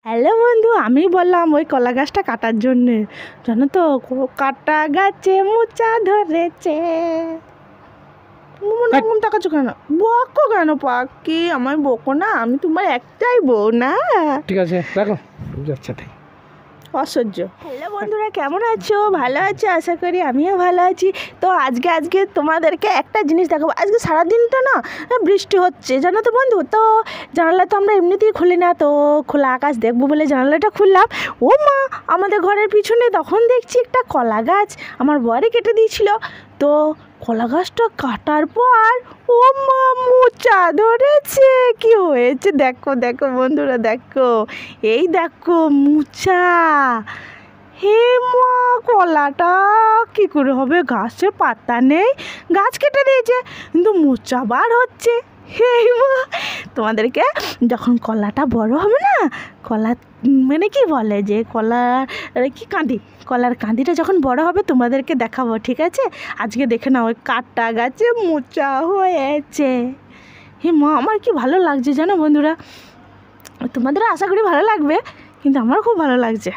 Hello বন্ধু, আমি বললাম ওই কলা গাছটা কাটার জন্যে। জানো তো, কাটা গাছে মোচা ধরেছে। এরকম তাকাচ্ছ কেন? বকো কেন পাখি? আমায় বকো না, আমি তোমার একটাই বউ না। ঠিক আছে দেখো যাচ্ছে তাই অসহ্য। হ্যালো বন্ধুরা, কেমন আছো? ভালো আছো? আশা করি আমিও ভালো আছি। তো আজকে তোমাদেরকে একটা জিনিস দেখাবো। আজকে সারাদিনটা না বৃষ্টি হচ্ছে, জানো তো বন্ধু। তো জানালা তো আমরা এমনিতেই খুলি না, তো খোলা আকাশ দেখবো বলে জানালাটা খুললাম। ও মা, আমাদের ঘরের পিছনে তখন দেখছি একটা কলা গাছ আমার বরে কেটে দিয়েছিল। তো কলা গাছটা কাটার পর ও মা, মোচা ধরেছে। কি হয়েছে দেখো দেখো বন্ধুরা, দেখো, এই দেখো মোচা। হে মা, কলাটা কি করে হবে? গাছের পাতা নেই, গাছ কেটে দিয়েছে, কিন্তু মোচা বার হচ্ছে। হে মা, তোমাদেরকে যখন কলাটা বড় হবে না, কলা মানে কি বলে যে কলার কি কাঁদি, কলার কাঁদিটা যখন বড় হবে তোমাদেরকে দেখাবো, ঠিক আছে? আজকে দেখে নাও, ওই কাটা গাছে মোচা হয়েছে। হে মা, আমার কি ভালো লাগছে জানো বন্ধুরা। তোমাদেরও আশা করি ভালো লাগবে, কিন্তু আমার খুব ভালো লাগছে।